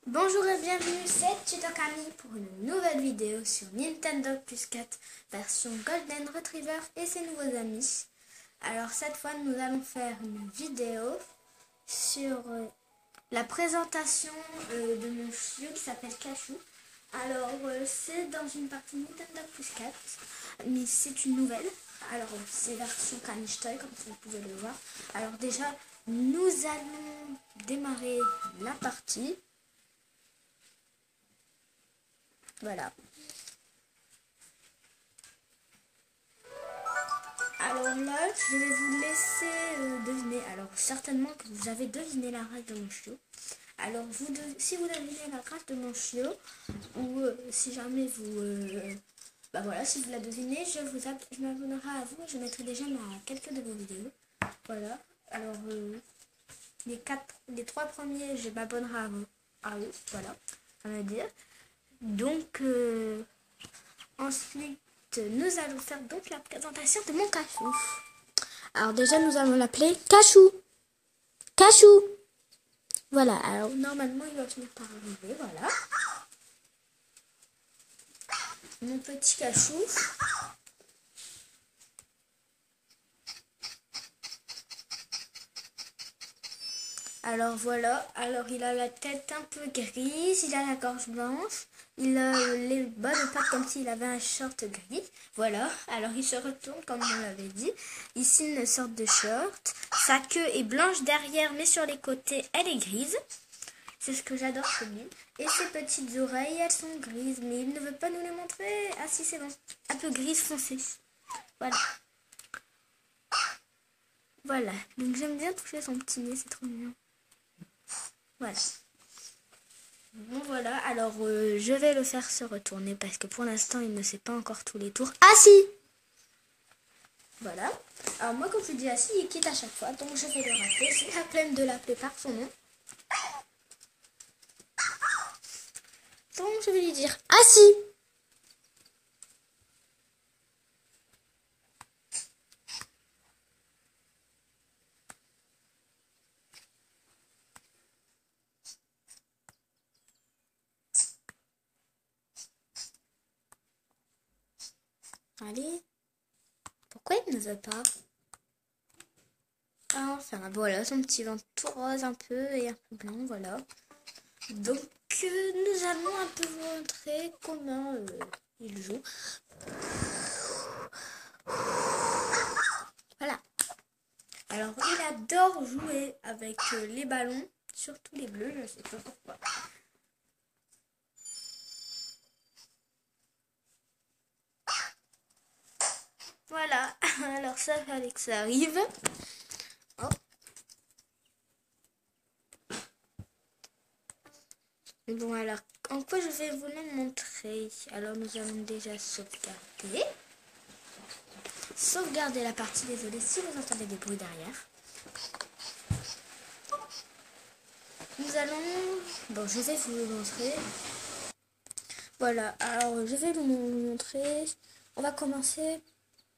Bonjour et bienvenue, c'est Chitokami pour une nouvelle vidéo sur Nintendo Plus 4 version Golden Retriever et ses nouveaux amis. Alors cette fois nous allons faire une vidéo sur la présentation de mon chiot qui s'appelle Cachou. Alors c'est dans une partie Nintendo Plus 4, mais c'est une nouvelle. Alors c'est version Kanishtoy comme vous pouvez le voir. Alors déjà nous allons démarrer la partie. Voilà. Alors là, je vais vous laisser deviner. Alors certainement que vous avez deviné la race de mon chiot. Alors si vous devinez la race de mon chiot, ou si jamais vous... bah voilà, si vous la devinez, je m'abonnerai à vous et je mettrai des j'aime à quelques de vos vidéos. Voilà. Alors les trois premiers, je m'abonnerai à eux. Voilà, ça veut dire. Donc ensuite, nous allons faire donc la présentation de mon cachou. Alors déjà, nous allons l'appeler Cachou. Cachou. Voilà, alors normalement, il va finir par arriver, voilà. Mon petit cachou. Alors voilà, alors il a la tête un peu grise, il a la gorge blanche, il a les bas de pattes comme s'il avait un short gris. Voilà, alors il se retourne comme on l'avait dit. Ici une sorte de short. Sa queue est blanche derrière mais sur les côtés elle est grise. C'est ce que j'adore chez lui. Et ses petites oreilles elles sont grises mais il ne veut pas nous les montrer. Ah si c'est bon, un peu grise foncée. Voilà. Voilà, donc j'aime bien toucher son petit nez, c'est trop mignon. Voilà. Bon voilà, alors je vais le faire se retourner parce que pour l'instant il ne sait pas encore tous les tours. Ah si. Voilà. Alors moi comme je dis assis, il quitte à chaque fois, donc je vais le rappeler. C'est la peine de l'appeler par son nom. Donc je vais lui dire assis. Allez. Pourquoi il ne veut pas? Ah, enfin voilà, son petit ventre tout rose un peu et un peu blanc, voilà. Donc nous allons un peu vous montrer comment il joue. Voilà. Alors il adore jouer avec les ballons, surtout les bleus, je ne sais pas pourquoi. Voilà, alors ça fallait que ça arrive. Oh. Bon alors, en quoi je vais vous le montrer? Alors nous allons déjà sauvegarder. Sauvegarder la partie, désolé si vous entendez des bruits derrière. Nous allons... Bon, je vais vous le montrer. Voilà, alors je vais vous montrer. On va commencer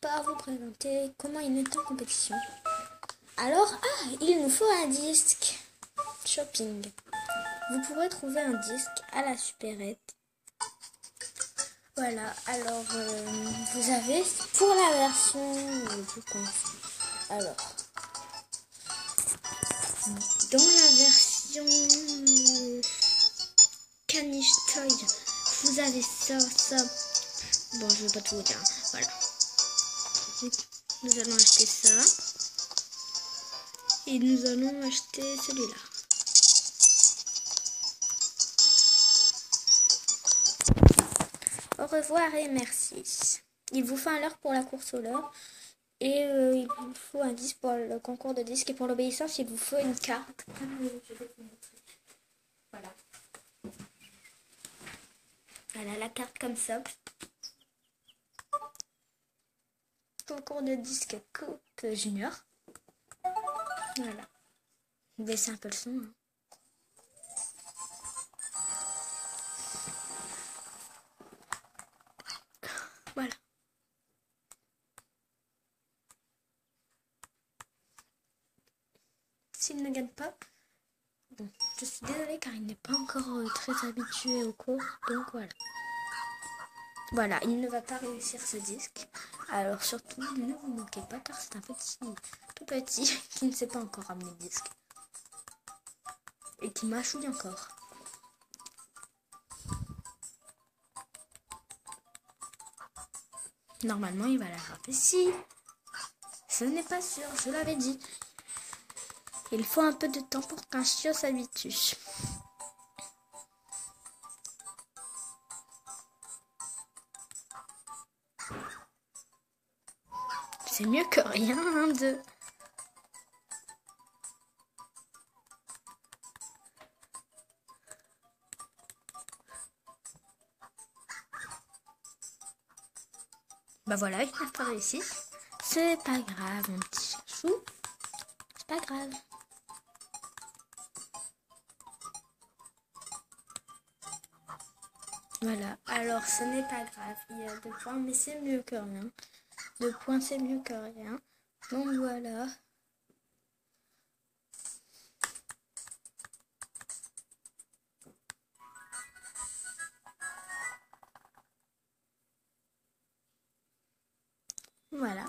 par vous présenter comment il est en compétition. Alors, il nous faut un disque shopping. Vous pourrez trouver un disque à la supérette. Voilà, alors vous avez pour la version alors dans la version Kanishtoy, vous avez ça. Bon, je vais pas tout vous dire. Voilà. Nous allons acheter ça. Et nous allons acheter celui-là. Au revoir et merci. Il vous faut un leurre pour la course au leurre. Et il vous faut un disque pour le concours de disques. Et pour l'obéissance, il vous faut une carte. Je vais vous montrer. Voilà. Voilà la carte comme ça. Concours de disques Coupe Junior. Voilà. Baissez un peu le son. Hein. Voilà. S'il ne gagne pas, bon, je suis désolée car il n'est pas encore encore très habitué au cours, donc voilà. Voilà, il ne va pas réussir ce disque. Alors surtout, ne vous moquez pas car c'est un petit, tout petit qui ne sait pas encore ramener le disque. Et qui mâchouille encore. Normalement, il va l'attraper. Si, ce n'est pas sûr, je l'avais dit. Il faut un peu de temps pour qu'un chiot s'habitue. C'est mieux que rien, hein, de... Bah voilà, il n'a pas réussi. C'est pas grave, mon petit chachou. C'est pas grave. Voilà, alors ce n'est pas grave. Il y a 2 points, mais c'est mieux que rien. 2 points, c'est mieux que rien. Donc voilà. Voilà.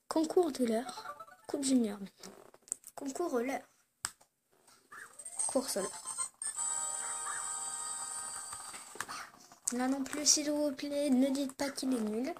Concours de l'heure. Coupe junior. Concours l'heure. Course l'heure. Là non plus, s'il vous plaît, ne dites pas qu'il est nul.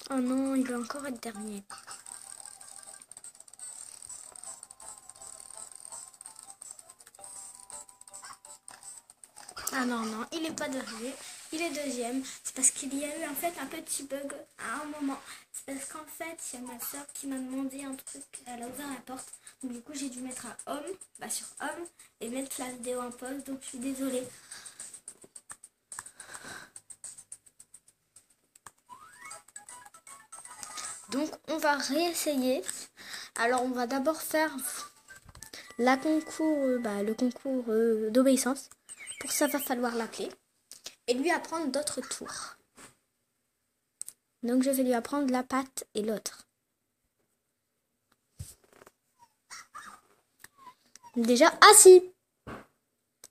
Oh non, il va encore être dernier. Ah non, non, il n'est pas dernier, il est deuxième. C'est parce qu'il y a eu en fait un petit bug à un moment. C'est parce qu'en fait, il y a ma soeur qui m'a demandé un truc, elle a ouvert la porte. Donc du coup, j'ai dû mettre à homme, sur homme, et mettre la vidéo en pause. Donc je suis désolée. Donc on va réessayer. Alors on va d'abord faire le concours d'obéissance. Pour ça, va falloir l'appeler et lui apprendre d'autres tours. Donc je vais lui apprendre la patte et l'autre. Déjà, assis.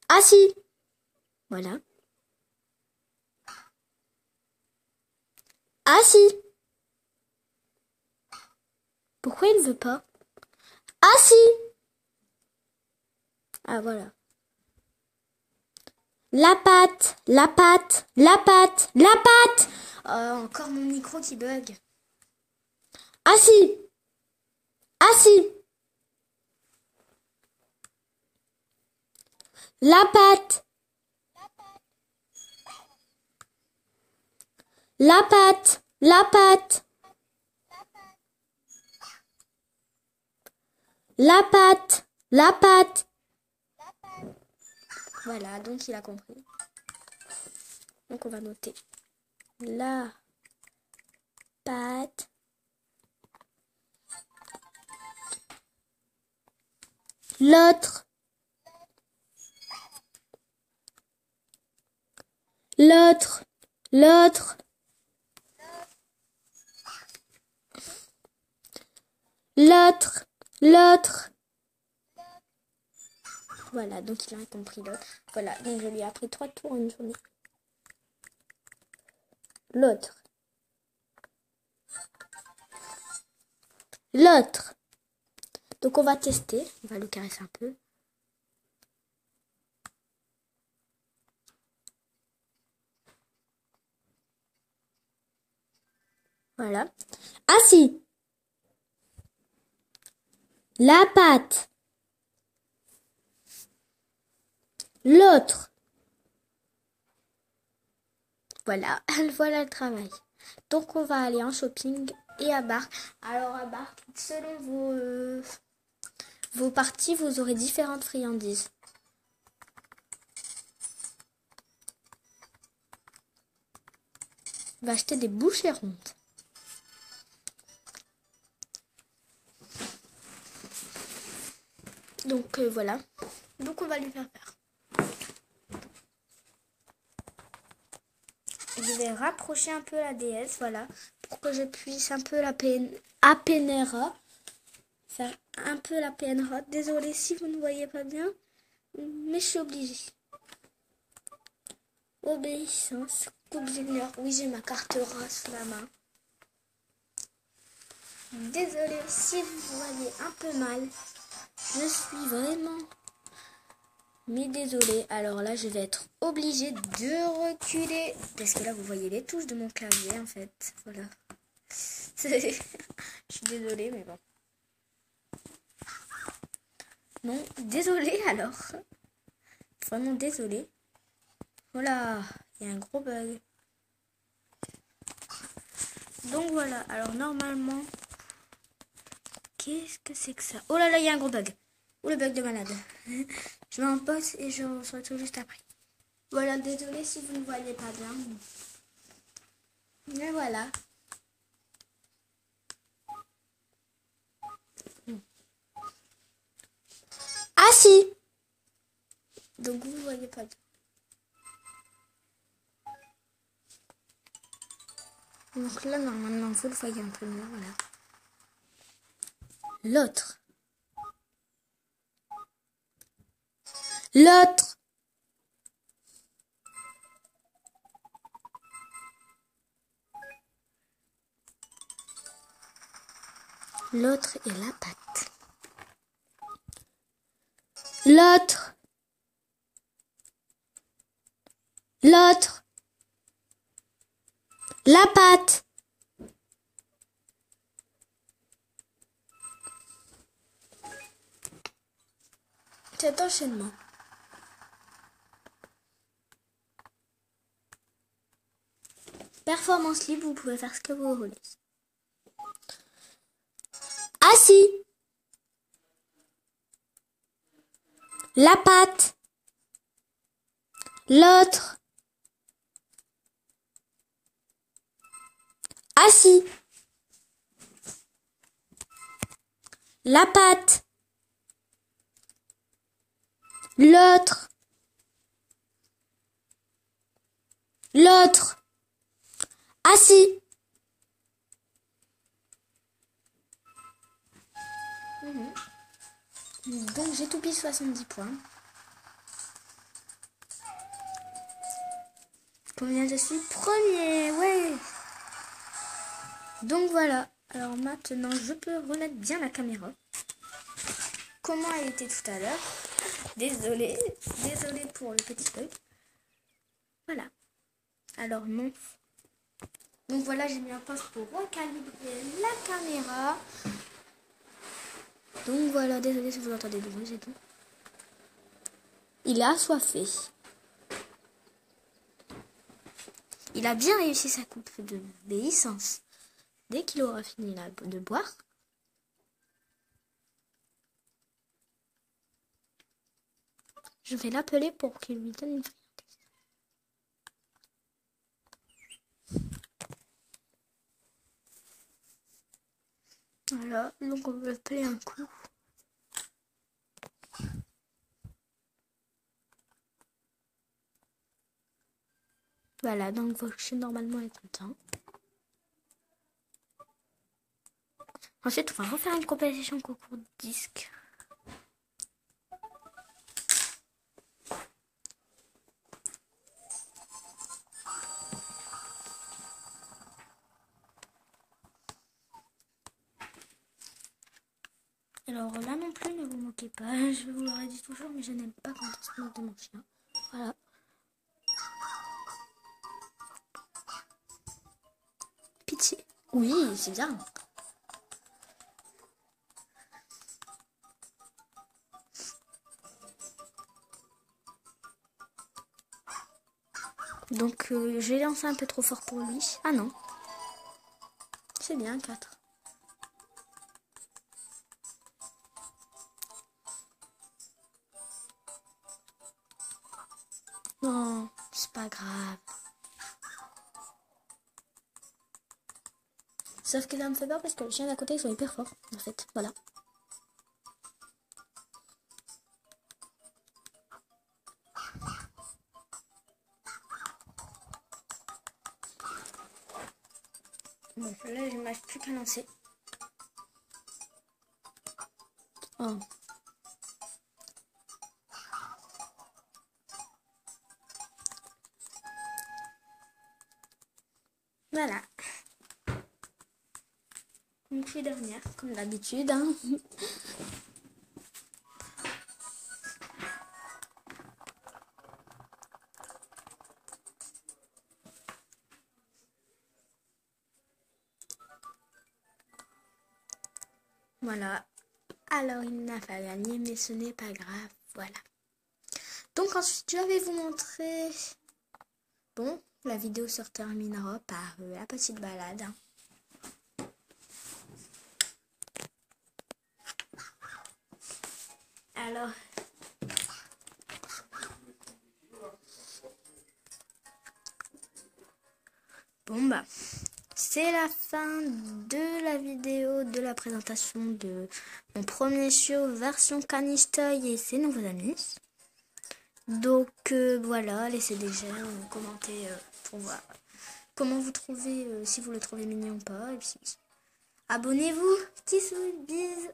Assis. Voilà. Assis. Pourquoi il ne veut pas? Assis. Ah voilà. La patte, la patte, la patte, la patte. Encore mon micro qui bug. Assis. Assis. La patte. La patte. La patte. La patte. La patte. Voilà, donc il a compris. Donc on va noter la patte, l'autre, l'autre, l'autre, l'autre, l'autre. Voilà, donc il a compris l'autre. Voilà, donc je lui ai appris 3 tours en une journée. L'autre. L'autre. Donc on va tester. On va le caresser un peu. Voilà. Assis. La patte. L'autre. Voilà, voilà le travail. Donc on va aller en shopping et à Bark. Alors à Bark, selon vos parties, vous aurez différentes friandises. va acheter des bouchées rondes. Donc voilà. Donc on va lui faire faire. Je vais rapprocher un peu la déesse, voilà, pour que je puisse un peu la apénéra. Faire un peu la pénéra. Désolée si vous ne voyez pas bien, mais je suis obligée. Obéissance, coupe junior. Oui, j'ai ma carte rose sous la main. Désolée si vous voyez un peu mal. Je suis vraiment... Mais désolée. Alors là, je vais être obligée de reculer. Parce que là, vous voyez les touches de mon clavier, en fait. Voilà. Je suis désolée, mais bon. Non, désolée alors. Vraiment désolée. Voilà, il y a un gros bug. Donc voilà, alors normalement... Qu'est-ce que c'est que ça? Oh là là, il y a un gros bug. Ou le bug de malade. Je mets en pause et je reçois tout juste après. Voilà, désolé si vous ne voyez pas bien. Mais voilà. Ah si! Donc vous ne voyez pas bien. Donc là, normalement, vous le voyez un peu mieux, voilà. L'autre. L'autre. L'autre est la patte. L'autre. L'autre. La patte. Cet enchaînement. Performance libre, vous pouvez faire ce que vous voulez. Assis. La patte. L'autre. Assis. La patte. L'autre. L'autre. Assis. Donc j'ai tout pile 70 points. Combien je suis? Premier, ouais. Donc voilà. Alors maintenant, je peux remettre bien la caméra. Comment elle était tout à l'heure. Désolée. Désolée pour le petit bug. Voilà. Alors non. Donc voilà, j'ai mis un poste pour recalibrer la caméra. Donc voilà, désolé si vous entendez du bruit, c'est tout. Il est assoiffé. Il a bien réussi sa coupe de licence. Dès qu'il aura fini de boire, je vais l'appeler pour qu'il lui donne une friandise. Voilà, donc on va l'appeler un coup. Voilà, donc votre chien normalement est content. Ensuite, on va refaire une compétition concours de disques. Alors là non plus, ne vous moquez pas. Je vous l'aurais dit toujours, mais je n'aime pas quand on se moque de mon chien. Voilà. Pitié. Oui, c'est bien. Donc j'ai lancé un peu trop fort pour lui. Ah non. C'est bien, 4. Non, c'est pas grave. Sauf que ça me fait peur parce que les chiens d'à côté ils sont hyper forts en fait. Voilà. Bon, là je m'arrive plus qu'à lancer. Oh. Voilà. Une fille dernière, comme d'habitude. Hein. Voilà. Alors il n'a pas gagné, mais ce n'est pas grave. Voilà. Donc ensuite, je vais vous montrer... Bon, la vidéo se terminera par la petite balade. Hein. Alors... Bon bah, c'est la fin de la vidéo de la présentation de mon premier chiot version Canistoy et ses nouveaux amis. Donc voilà, laissez des j'aime, commentez pour voir comment vous trouvez, si vous le trouvez mignon ou pas. Et puis abonnez-vous, petits bisous.